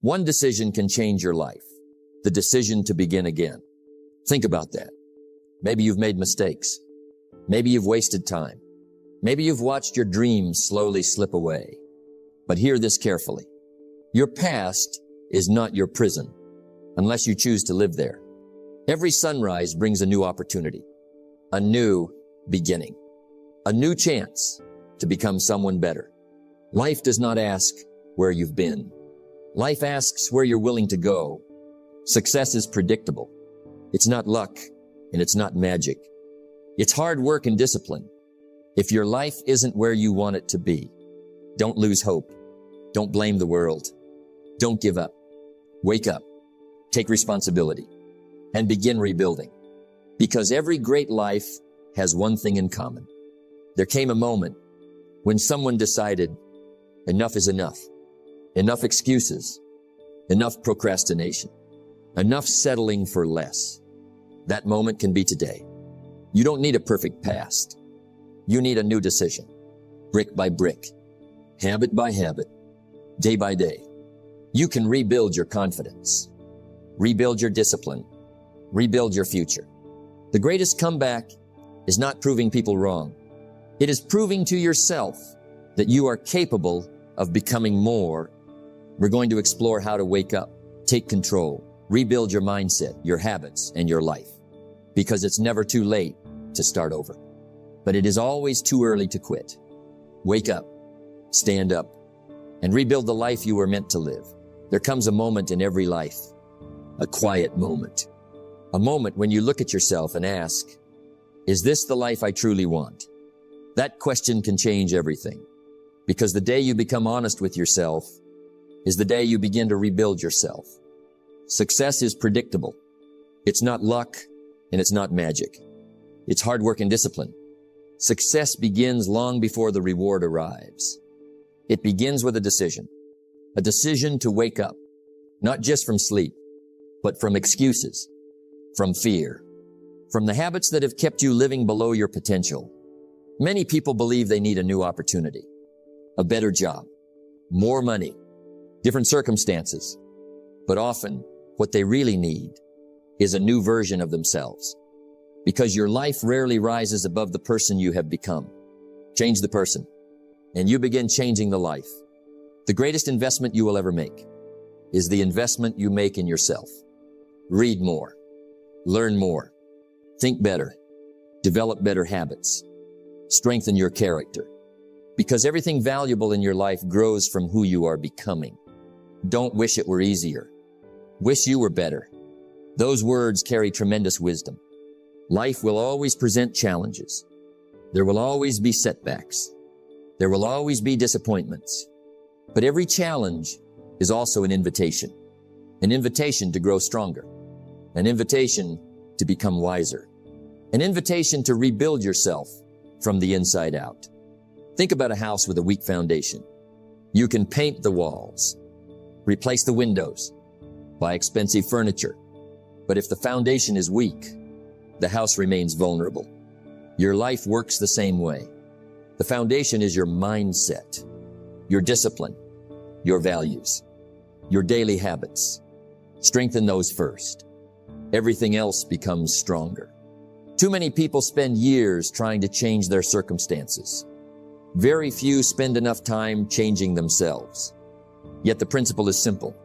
One decision can change your life. The decision to begin again. Think about that. Maybe you've made mistakes. Maybe you've wasted time. Maybe you've watched your dreams slowly slip away. But hear this carefully. Your past is not your prison, unless you choose to live there. Every sunrise brings a new opportunity, a new beginning, a new chance to become someone better. Life does not ask where you've been. Life asks where you're willing to go. Success is predictable. It's not luck, and it's not magic. It's hard work and discipline. If your life isn't where you want it to be, don't lose hope. Don't blame the world. Don't give up. Wake up, take responsibility, and begin rebuilding. Because every great life has one thing in common. There came a moment when someone decided, enough is enough. Enough excuses. Enough procrastination. Enough settling for less. That moment can be today. You don't need a perfect past. You need a new decision. Brick by brick. Habit by habit. Day by day. You can rebuild your confidence. Rebuild your discipline. Rebuild your future. The greatest comeback is not proving people wrong. It is proving to yourself that you are capable of becoming more. We're going to explore how to wake up, take control, rebuild your mindset, your habits, and your life. Because it's never too late to start over. But it is always too early to quit. Wake up, stand up, and rebuild the life you were meant to live. There comes a moment in every life, a quiet moment. A moment when you look at yourself and ask, is this the life I truly want? That question can change everything. Because the day you become honest with yourself is the day you begin to rebuild yourself. Success is predictable. It's not luck and it's not magic. It's hard work and discipline. Success begins long before the reward arrives. It begins with a decision to wake up, not just from sleep, but from excuses, from fear, from the habits that have kept you living below your potential. Many people believe they need a new opportunity, a better job, more money, different circumstances. But often, what they really need is a new version of themselves. Because your life rarely rises above the person you have become. Change the person, and you begin changing the life. The greatest investment you will ever make is the investment you make in yourself. Read more, learn more, think better, develop better habits, strengthen your character. Because everything valuable in your life grows from who you are becoming. Don't wish it were easier. Wish you were better. Those words carry tremendous wisdom. Life will always present challenges. There will always be setbacks. There will always be disappointments. But every challenge is also an invitation to grow stronger, an invitation to become wiser, an invitation to rebuild yourself from the inside out. Think about a house with a weak foundation. You can paint the walls, replace the windows, buy expensive furniture. But if the foundation is weak, the house remains vulnerable. Your life works the same way. The foundation is your mindset, your discipline, your values, your daily habits. Strengthen those first. Everything else becomes stronger. Too many people spend years trying to change their circumstances. Very few spend enough time changing themselves. Yet the principle is simple.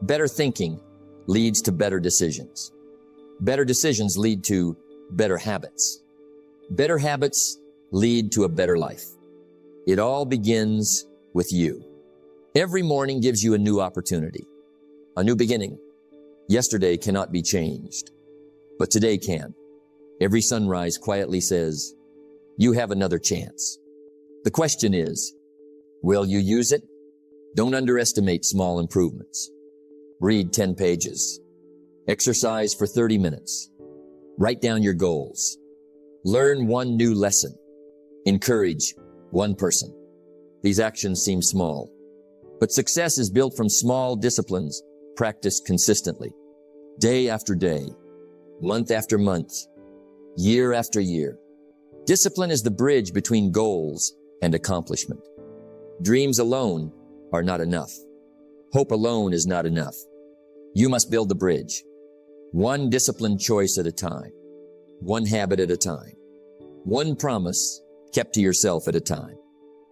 Better thinking leads to better decisions. Better decisions lead to better habits. Better habits lead to a better life. It all begins with you. Every morning gives you a new opportunity, a new beginning. Yesterday cannot be changed, but today can. Every sunrise quietly says, you have another chance. The question is, will you use it? Don't underestimate small improvements. Read 10 pages. Exercise for 30 minutes. Write down your goals. Learn one new lesson. Encourage one person. These actions seem small, but success is built from small disciplines practiced consistently, day after day, month after month, year after year. Discipline is the bridge between goals and accomplishment. Dreams alone are not enough. Hope alone is not enough. You must build the bridge, one disciplined choice at a time, one habit at a time, one promise kept to yourself at a time.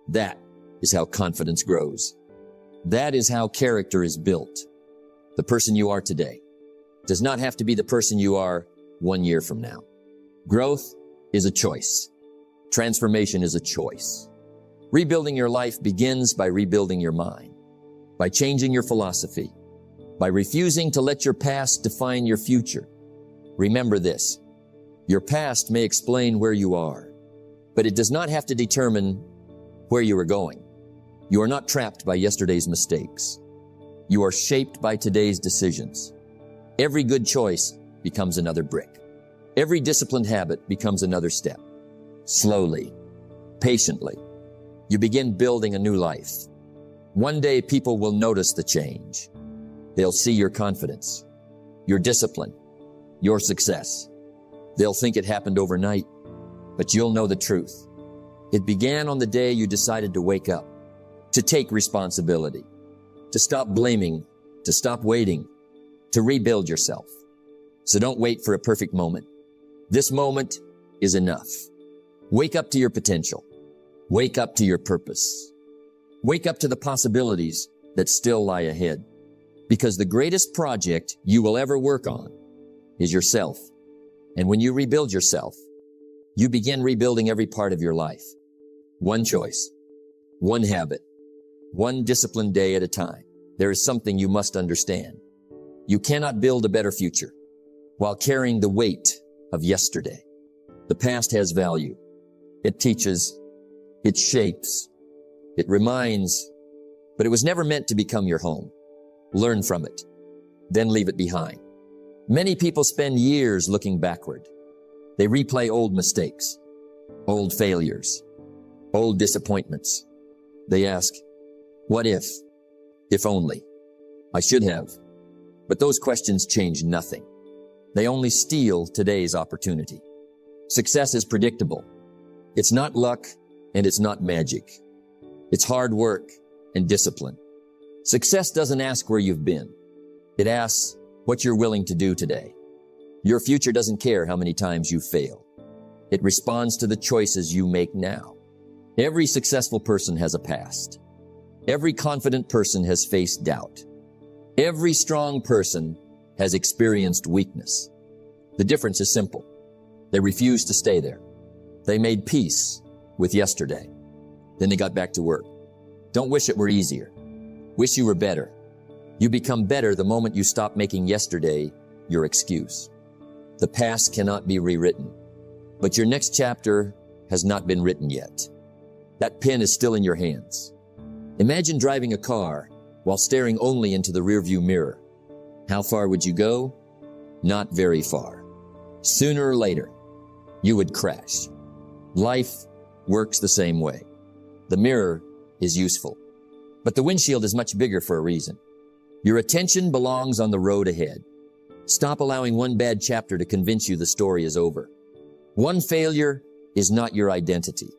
That is how confidence grows. That is how character is built. The person you are today does not have to be the person you are 1 year from now. Growth is a choice. Transformation is a choice. Rebuilding your life begins by rebuilding your mind, by changing your philosophy, by refusing to let your past define your future. Remember this, your past may explain where you are, but it does not have to determine where you are going. You are not trapped by yesterday's mistakes. You are shaped by today's decisions. Every good choice becomes another brick. Every disciplined habit becomes another step. Slowly, patiently, you begin building a new life. One day people will notice the change. They'll see your confidence, your discipline, your success. They'll think it happened overnight, but you'll know the truth. It began on the day you decided to wake up, to take responsibility, to stop blaming, to stop waiting, to rebuild yourself. So don't wait for a perfect moment. This moment is enough. Wake up to your potential. Wake up to your purpose. Wake up to the possibilities that still lie ahead. Because the greatest project you will ever work on is yourself. And when you rebuild yourself, you begin rebuilding every part of your life. One choice, one habit, one disciplined day at a time. There is something you must understand. You cannot build a better future while carrying the weight of yesterday. The past has value. It teaches, it shapes, it reminds, but it was never meant to become your home. Learn from it, then leave it behind. Many people spend years looking backward. They replay old mistakes, old failures, old disappointments. They ask, what if only, I should have. But those questions change nothing. They only steal today's opportunity. Success is predictable. It's not luck and it's not magic. It's hard work and discipline. Success doesn't ask where you've been. It asks what you're willing to do today. Your future doesn't care how many times you fail. It responds to the choices you make now. Every successful person has a past. Every confident person has faced doubt. Every strong person has experienced weakness. The difference is simple. They refused to stay there. They made peace with yesterday. Then they got back to work. Don't wish it were easier. Wish you were better. You become better the moment you stop making yesterday your excuse. The past cannot be rewritten, but your next chapter has not been written yet. That pen is still in your hands. Imagine driving a car while staring only into the rearview mirror. How far would you go? Not very far. Sooner or later, you would crash. Life works the same way. The mirror is useful, but the windshield is much bigger for a reason. Your attention belongs on the road ahead. Stop allowing one bad chapter to convince you the story is over. One failure is not your identity.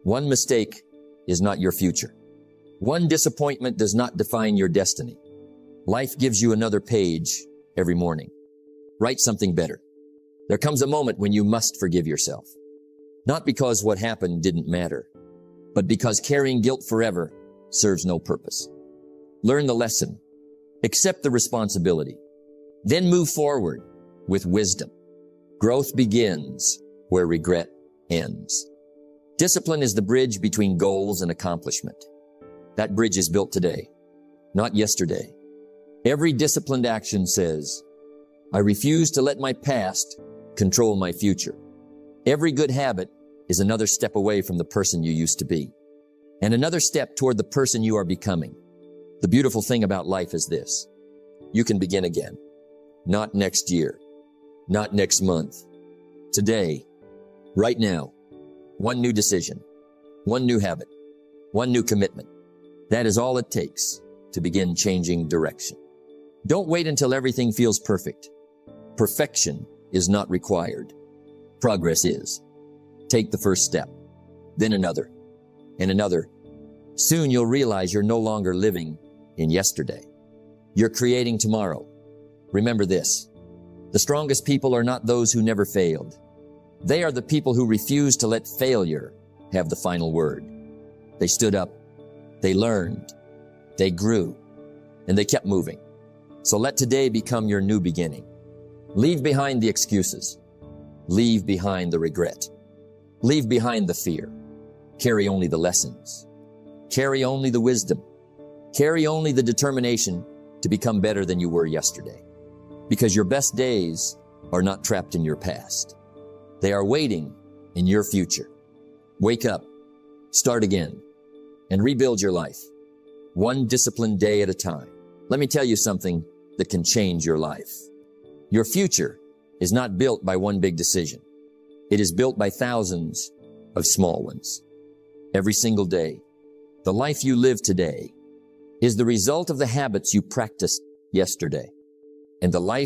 One mistake is not your future. One disappointment does not define your destiny. Life gives you another page every morning. Write something better. There comes a moment when you must forgive yourself. Not because what happened didn't matter, but because carrying guilt forever serves no purpose. Learn the lesson. Accept the responsibility. Then move forward with wisdom. Growth begins where regret ends. Discipline is the bridge between goals and accomplishment. That bridge is built today, not yesterday. Every disciplined action says, I refuse to let my past control my future. Every good habit is another step away from the person you used to be, and another step toward the person you are becoming. The beautiful thing about life is this. You can begin again. Not next year, not next month. Today, right now, one new decision, one new habit, one new commitment. That is all it takes to begin changing direction. Don't wait until everything feels perfect. Perfection is not required. Progress is. Take the first step, then another, and another. Soon you'll realize you're no longer living in yesterday. You're creating tomorrow. Remember this. The strongest people are not those who never failed. They are the people who refuse to let failure have the final word. They stood up, they learned, they grew, and they kept moving. So let today become your new beginning. Leave behind the excuses. Leave behind the regret. Leave behind the fear. Carry only the lessons. Carry only the wisdom. Carry only the determination to become better than you were yesterday. Because your best days are not trapped in your past. They are waiting in your future. Wake up, start again, and rebuild your life, one disciplined day at a time. Let me tell you something that can change your life. Your future is not built by one big decision. It is built by thousands of small ones. Every single day, the life you live today is the result of the habits you practiced yesterday. And the life